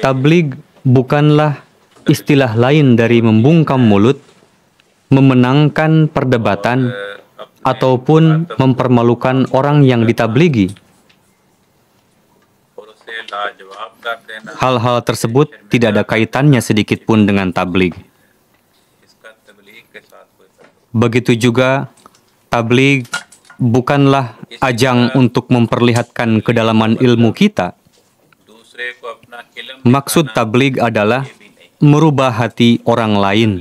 Tabligh bukanlah istilah lain dari membungkam mulut, memenangkan perdebatan, ataupun mempermalukan orang yang ditablighi. Hal-hal tersebut tidak ada kaitannya sedikit pun dengan tabligh. Begitu juga, tabligh bukanlah ajang untuk memperlihatkan kedalaman ilmu kita. Maksud tabligh adalah merubah hati orang lain.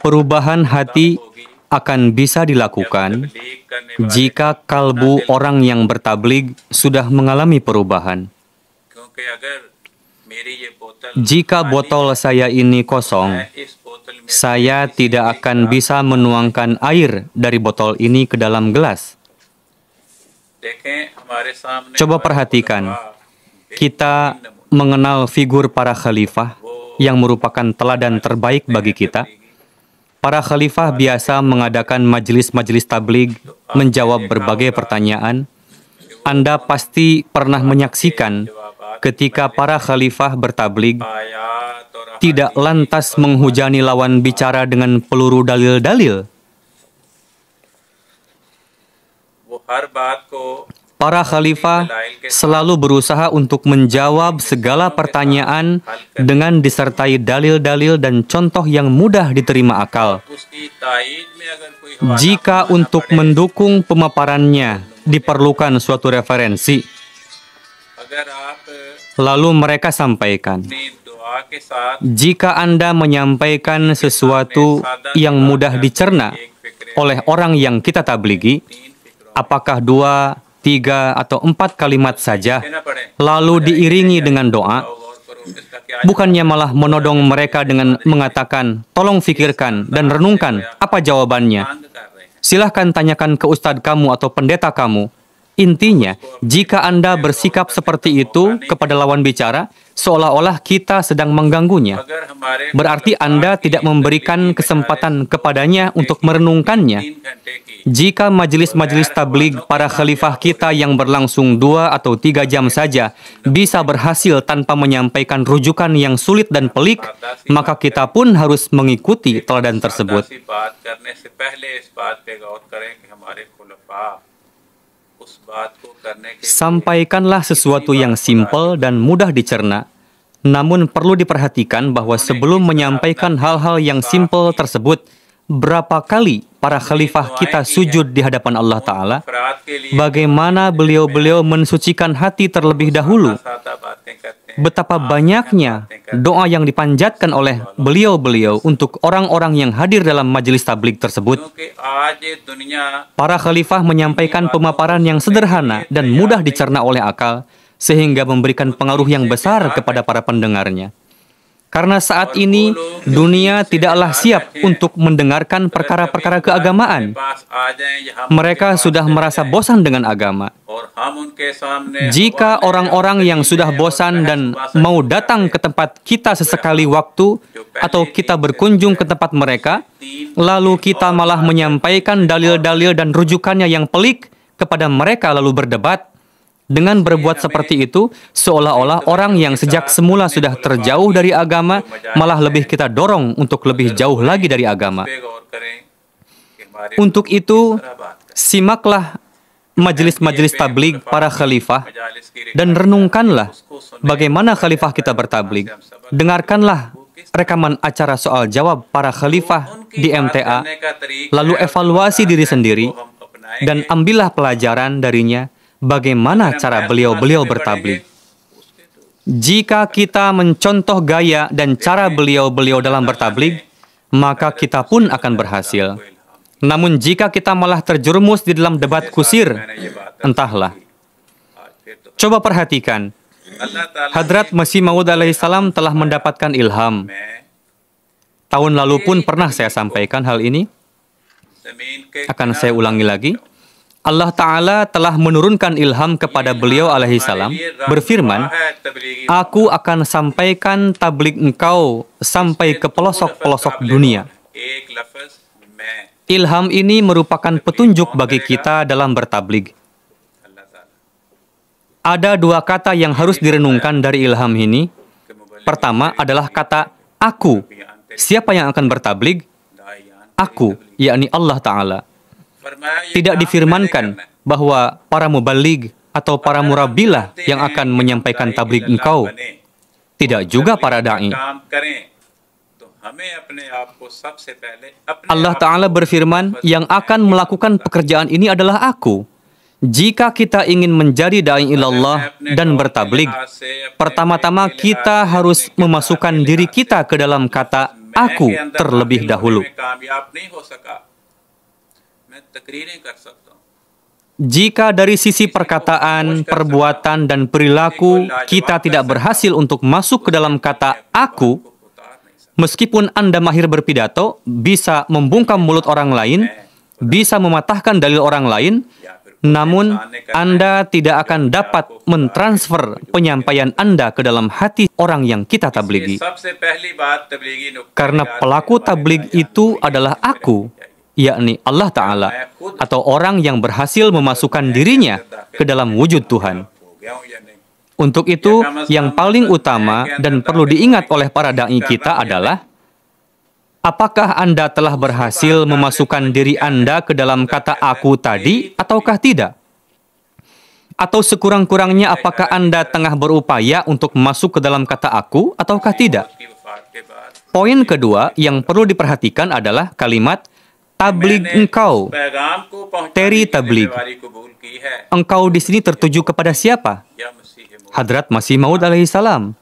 Perubahan hati akan bisa dilakukan jika kalbu orang yang bertabligh sudah mengalami perubahan. Jika botol saya ini kosong, saya tidak akan bisa menuangkan air dari botol ini ke dalam gelas. Coba perhatikan, kita mengenal figur para khalifah yang merupakan teladan terbaik bagi kita. Para khalifah biasa mengadakan majelis-majelis tabligh, menjawab berbagai pertanyaan. Anda pasti pernah menyaksikan ketika para khalifah bertabligh tidak lantas menghujani lawan bicara dengan peluru dalil-dalil. Para khalifah selalu berusaha untuk menjawab segala pertanyaan dengan disertai dalil-dalil dan contoh yang mudah diterima akal. Jika untuk mendukung pemaparannya diperlukan suatu referensi, lalu mereka sampaikan. Jika Anda menyampaikan sesuatu yang mudah dicerna oleh orang yang kita tablighi, apakah 2, 3, atau 4 kalimat saja, lalu diiringi dengan doa, bukannya malah menodong mereka dengan mengatakan, tolong fikirkan dan renungkan apa jawabannya. Silahkan tanyakan ke ustadz kamu atau pendeta kamu. Intinya, jika Anda bersikap seperti itu kepada lawan bicara, seolah-olah kita sedang mengganggunya. Berarti Anda tidak memberikan kesempatan kepadanya untuk merenungkannya. Jika majelis-majelis tabligh para khalifah kita yang berlangsung 2 atau 3 jam saja bisa berhasil tanpa menyampaikan rujukan yang sulit dan pelik, maka kita pun harus mengikuti teladan tersebut. Sampaikanlah sesuatu yang simpel dan mudah dicerna. Namun perlu diperhatikan bahwa sebelum menyampaikan hal-hal yang simpel tersebut, berapa kali para khalifah kita sujud di hadapan Allah Ta'ala? Bagaimana beliau-beliau mensucikan hati terlebih dahulu? Betapa banyaknya doa yang dipanjatkan oleh beliau-beliau untuk orang-orang yang hadir dalam majelis tabligh tersebut. Para khalifah menyampaikan pemaparan yang sederhana dan mudah dicerna oleh akal, sehingga memberikan pengaruh yang besar kepada para pendengarnya. Karena saat ini, dunia tidaklah siap untuk mendengarkan perkara-perkara keagamaan. Mereka sudah merasa bosan dengan agama. Jika orang-orang yang sudah bosan dan mau datang ke tempat kita sesekali waktu, atau kita berkunjung ke tempat mereka, lalu kita malah menyampaikan dalil-dalil dan rujukannya yang pelik kepada mereka lalu berdebat, dengan berbuat seperti itu, seolah-olah orang yang sejak semula sudah terjauh dari agama, malah lebih kita dorong untuk lebih jauh lagi dari agama. Untuk itu, simaklah majelis-majelis tabligh para khalifah, dan renungkanlah bagaimana khalifah kita bertabligh. Dengarkanlah rekaman acara soal jawab para khalifah di MTA, lalu evaluasi diri sendiri, dan ambillah pelajaran darinya, bagaimana cara beliau-beliau bertabligh. Jika kita mencontoh gaya dan cara beliau-beliau dalam bertabligh, maka kita pun akan berhasil. Namun jika kita malah terjerumus di dalam debat kusir, entahlah. Coba perhatikan, Hadrat Masih Maud alaihissalam telah mendapatkan ilham. Tahun lalu pun pernah saya sampaikan hal ini. Akan saya ulangi lagi. Allah Ta'ala telah menurunkan ilham kepada beliau alaihissalam, berfirman, "Aku akan sampaikan tabligh engkau sampai ke pelosok-pelosok dunia." Ilham ini merupakan petunjuk bagi kita dalam bertabligh. Ada dua kata yang harus direnungkan dari ilham ini. Pertama adalah kata aku. Siapa yang akan bertabligh? Aku, yakni Allah Ta'ala. Tidak difirmankan bahwa para mubaligh atau para murabbilah yang akan menyampaikan tabligh engkau. Tidak juga para da'i. Allah Ta'ala berfirman, yang akan melakukan pekerjaan ini adalah aku. Jika kita ingin menjadi da'i ilallah dan bertabligh, pertama-tama kita harus memasukkan diri kita ke dalam kata aku terlebih dahulu. Jika dari sisi perkataan, perbuatan, dan perilaku kita tidak berhasil untuk masuk ke dalam kata aku, meskipun Anda mahir berpidato, bisa membungkam mulut orang lain, bisa mematahkan dalil orang lain, namun Anda tidak akan dapat mentransfer penyampaian Anda ke dalam hati orang yang kita tablighi. Karena pelaku tabligh itu adalah aku, yakni Allah Ta'ala, atau orang yang berhasil memasukkan dirinya ke dalam wujud Tuhan. Untuk itu, yang paling utama dan perlu diingat oleh para da'i kita adalah, apakah Anda telah berhasil memasukkan diri Anda ke dalam kata aku tadi, ataukah tidak? Atau sekurang-kurangnya apakah Anda tengah berupaya untuk masuk ke dalam kata aku, ataukah tidak? Poin kedua yang perlu diperhatikan adalah kalimat tabligh engkau. Teri tabligh. Engkau di sini tertuju kepada siapa? Hadrat Masih Maud alaihissalam.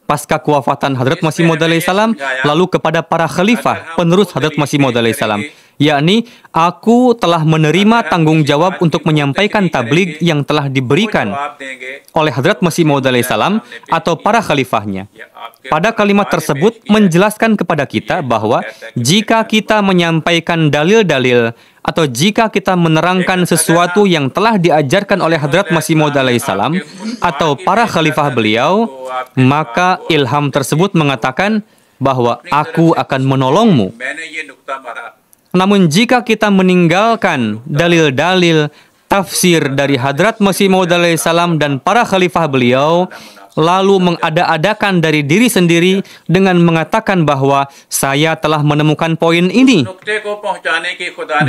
Pasca kewafatan Hadrat Masih Maud alaihissalam, lalu kepada para khalifah penerus Hadrat Masih Maud alaihissalam, yakni aku telah menerima tanggung jawab untuk menyampaikan tabligh yang telah diberikan oleh Hadrat Masih Maud alaihissalam atau para khalifahnya. Pada kalimat tersebut menjelaskan kepada kita bahwa jika kita menyampaikan dalil-dalil atau jika kita menerangkan sesuatu yang telah diajarkan oleh Hadrat Masih Maud alaihissalam atau para khalifah beliau, maka ilham tersebut mengatakan bahwa aku akan menolongmu. Namun jika kita meninggalkan dalil-dalil tafsir dari Hadrat Masih Maud alaihissalam dan para khalifah beliau, lalu mengada-adakan dari diri sendiri dengan mengatakan bahwa saya telah menemukan poin ini.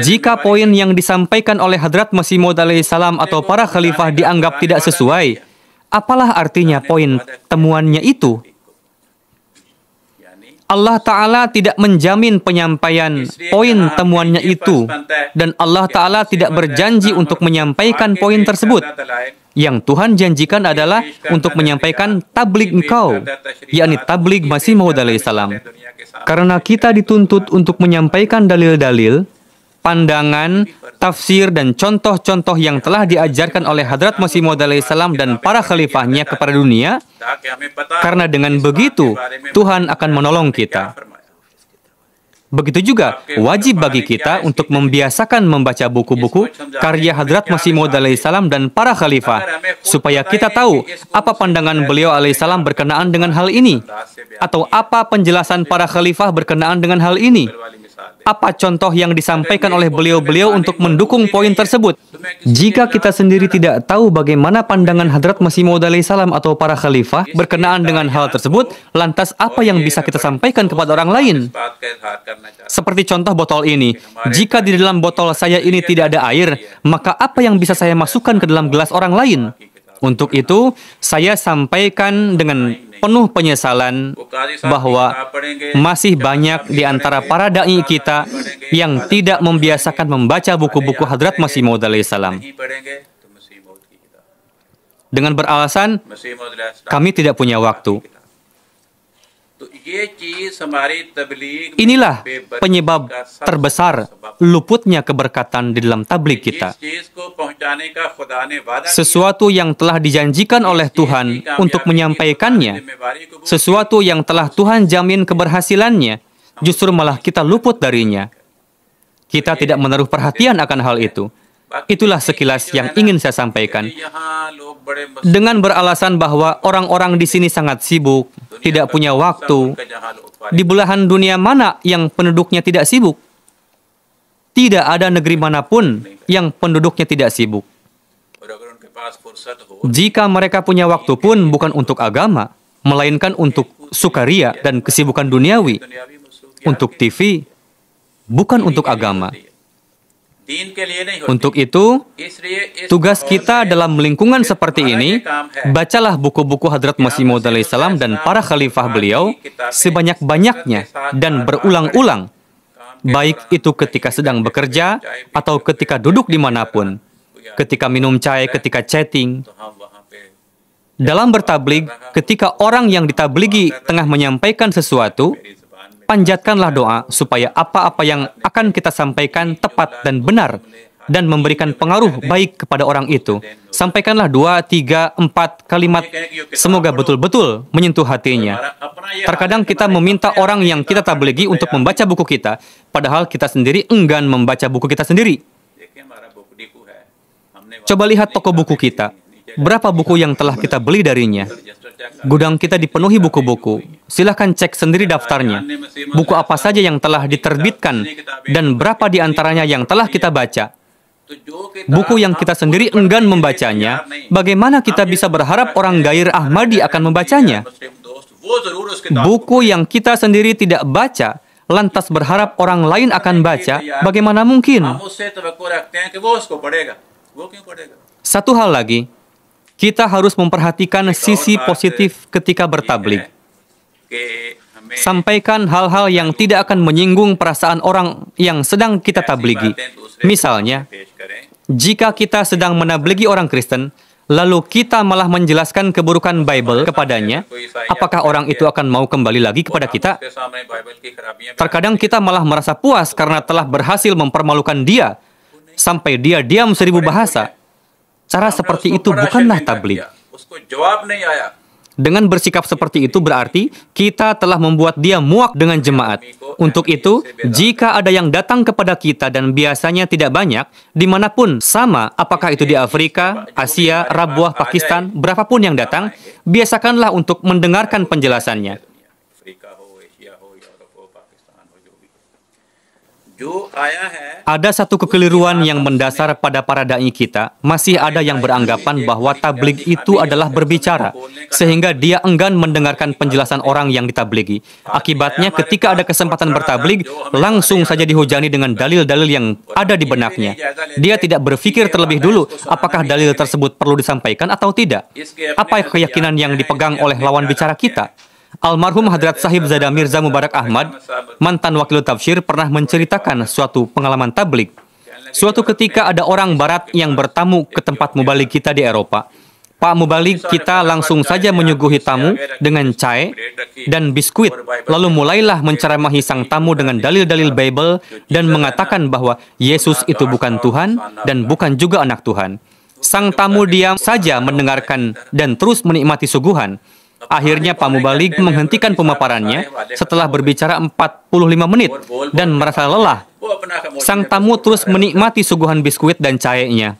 Jika poin yang disampaikan oleh Hadrat Masih Maud alaihissalam atau para khalifah dianggap tidak sesuai, apalah artinya poin temuannya itu? Allah Ta'ala tidak menjamin penyampaian poin temuannya itu, dan Allah Ta'ala tidak berjanji untuk menyampaikan poin tersebut. Yang Tuhan janjikan adalah untuk menyampaikan tabligh engkau, yakni tabligh Masih Maud alaihissalam. Karena kita dituntut untuk menyampaikan dalil-dalil, pandangan, tafsir, dan contoh-contoh yang telah diajarkan oleh Hadrat Masih Maud alaihissalam dan para khalifahnya kepada dunia, karena dengan begitu Tuhan akan menolong kita. Begitu juga wajib bagi kita untuk membiasakan membaca buku-buku karya Hadrat Masih Maud alaihissalam dan para khalifah, supaya kita tahu apa pandangan beliau alaihissalam berkenaan dengan hal ini, atau apa penjelasan para khalifah berkenaan dengan hal ini. Apa contoh yang disampaikan oleh beliau-beliau untuk mendukung poin tersebut? Jika kita sendiri tidak tahu bagaimana pandangan Hadrat Masih Maud alaihissalam atau para khalifah berkenaan dengan hal tersebut, lantas apa yang bisa kita sampaikan kepada orang lain? Seperti contoh botol ini. Jika di dalam botol saya ini tidak ada air, maka apa yang bisa saya masukkan ke dalam gelas orang lain? Untuk itu, saya sampaikan dengan penuh penyesalan bahwa masih banyak di antara para da'i kita yang tidak membiasakan membaca buku-buku Hadrat Masih Maud alaihissalam. Dengan beralasan, kami tidak punya waktu. Inilah penyebab terbesar luputnya keberkatan di dalam tabligh kita. Sesuatu yang telah dijanjikan oleh Tuhan untuk menyampaikannya, sesuatu yang telah Tuhan jamin keberhasilannya, justru malah kita luput darinya. Kita tidak menaruh perhatian akan hal itu. Itulah sekilas yang ingin saya sampaikan. Dengan beralasan bahwa orang-orang di sini sangat sibuk, tidak punya waktu, di belahan dunia mana yang penduduknya tidak sibuk? Tidak ada negeri manapun yang penduduknya tidak sibuk. Jika mereka punya waktu pun bukan untuk agama, melainkan untuk sukaria dan kesibukan duniawi, untuk TV, bukan untuk agama. Untuk itu, tugas kita dalam lingkungan seperti ini, bacalah buku-buku Hadrat Masih Maud alaihissalam dan para khalifah beliau sebanyak-banyaknya dan berulang-ulang, baik itu ketika sedang bekerja atau ketika duduk dimanapun, ketika minum chai, ketika chatting. Dalam bertablig, ketika orang yang ditabligi tengah menyampaikan sesuatu, panjatkanlah doa supaya apa-apa yang akan kita sampaikan tepat dan benar dan memberikan pengaruh baik kepada orang itu. Sampaikanlah 2, 3, 4 kalimat, semoga betul-betul menyentuh hatinya. Terkadang kita meminta orang yang kita tabligi untuk membaca buku kita, padahal kita sendiri enggan membaca buku kita sendiri. Coba lihat toko buku kita. Berapa buku yang telah kita beli darinya? Gudang kita dipenuhi buku-buku. Silahkan cek sendiri daftarnya. Buku apa saja yang telah diterbitkan dan berapa di antaranya yang telah kita baca. Buku yang kita sendiri enggan membacanya, bagaimana kita bisa berharap orang Gair Ahmadi akan membacanya? Buku yang kita sendiri tidak baca, lantas berharap orang lain akan baca, bagaimana mungkin? Satu hal lagi, kita harus memperhatikan sisi positif ketika bertablig. Sampaikan hal-hal yang tidak akan menyinggung perasaan orang yang sedang kita tabligi. Misalnya, jika kita sedang menabligi orang Kristen, lalu kita malah menjelaskan keburukan Bible kepadanya, apakah orang itu akan mau kembali lagi kepada kita? Terkadang kita malah merasa puas karena telah berhasil mempermalukan dia, sampai dia diam 1000 bahasa. Cara seperti itu bukanlah tabligh. Dengan bersikap seperti itu berarti kita telah membuat dia muak dengan jemaat. Untuk itu, jika ada yang datang kepada kita dan biasanya tidak banyak, dimanapun sama, apakah itu di Afrika, Asia, Rabwah, Pakistan, berapapun yang datang, biasakanlah untuk mendengarkan penjelasannya. Ada satu kekeliruan yang mendasar pada para da'i kita. Masih ada yang beranggapan bahwa tabligh itu adalah berbicara, sehingga dia enggan mendengarkan penjelasan orang yang ditabligi. Akibatnya ketika ada kesempatan bertabligh, langsung saja dihujani dengan dalil-dalil yang ada di benaknya. Dia tidak berpikir terlebih dulu apakah dalil tersebut perlu disampaikan atau tidak. Apa keyakinan yang dipegang oleh lawan bicara kita? Almarhum Hadrat Sahib Zada Mirza Mubarak Ahmad, mantan wakil tafsir, pernah menceritakan suatu pengalaman tabligh. Suatu ketika ada orang barat yang bertamu ke tempat mubalik kita di Eropa. Pak mubalik kita langsung saja menyuguhi tamu dengan chai dan biskuit, lalu mulailah menceramahi sang tamu dengan dalil-dalil Bible dan mengatakan bahwa Yesus itu bukan Tuhan dan bukan juga anak Tuhan. Sang tamu diam saja mendengarkan dan terus menikmati suguhan. Akhirnya Pak Mubalik menghentikan pemaparannya setelah berbicara 45 menit dan merasa lelah. Sang tamu terus menikmati suguhan biskuit dan cahayanya.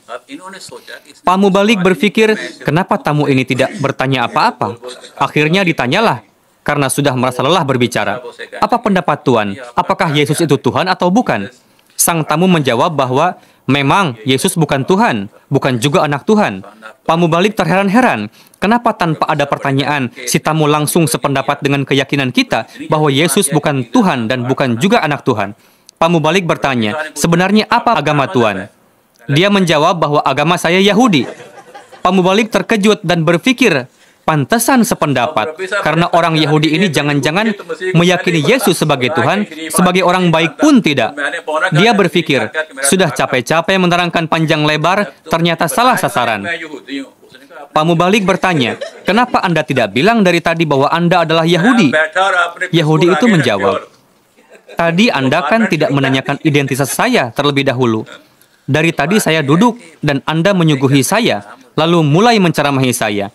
Pak Mubalik berpikir, kenapa tamu ini tidak bertanya apa-apa? Akhirnya ditanyalah, karena sudah merasa lelah berbicara. Apa pendapat Tuhan? Apakah Yesus itu Tuhan atau bukan? Sang tamu menjawab bahwa memang Yesus bukan Tuhan, bukan juga anak Tuhan. Pak Mubalik terheran-heran, kenapa tanpa ada pertanyaan, si tamu langsung sependapat dengan keyakinan kita bahwa Yesus bukan Tuhan dan bukan juga anak Tuhan. Pak Mubalik bertanya, sebenarnya apa agama Tuhan? Dia menjawab bahwa agama saya Yahudi. Pak Mubalik terkejut dan berpikir, pantesan sependapat, karena orang Yahudi ini jangan-jangan meyakini Yesus sebagai Tuhan, sebagai orang baik pun tidak. Dia berpikir, sudah capek-capek menerangkan panjang lebar, ternyata salah sasaran. Pak Mubalik bertanya, kenapa Anda tidak bilang dari tadi bahwa Anda adalah Yahudi? Yahudi itu menjawab, tadi Anda kan tidak menanyakan identitas saya terlebih dahulu. Dari tadi saya duduk dan Anda menyuguhi saya, lalu mulai menceramahi saya.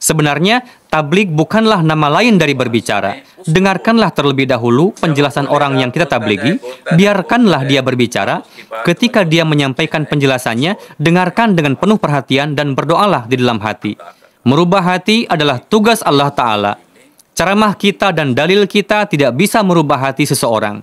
Sebenarnya, tablik bukanlah nama lain dari berbicara. Dengarkanlah terlebih dahulu penjelasan orang yang kita tabligi, biarkanlah dia berbicara. Ketika dia menyampaikan penjelasannya, dengarkan dengan penuh perhatian dan berdoalah di dalam hati. Merubah hati adalah tugas Allah Ta'ala. Ceramah kita dan dalil kita tidak bisa merubah hati seseorang.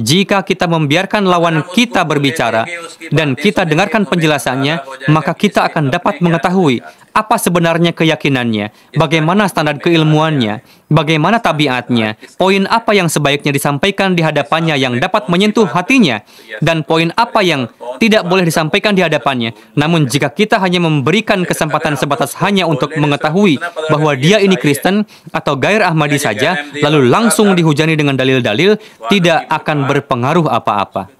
Jika kita membiarkan lawan kita berbicara dan kita dengarkan penjelasannya, maka kita akan dapat mengetahui apa sebenarnya keyakinannya, bagaimana standar keilmuannya, bagaimana tabiatnya, poin apa yang sebaiknya disampaikan di hadapannya yang dapat menyentuh hatinya, dan poin apa yang tidak boleh disampaikan di hadapannya. Namun jika kita hanya memberikan kesempatan sebatas hanya untuk mengetahui bahwa dia ini Kristen atau Gair Ahmadi saja, lalu langsung dihujani dengan dalil-dalil, tidak akan berpengaruh apa-apa.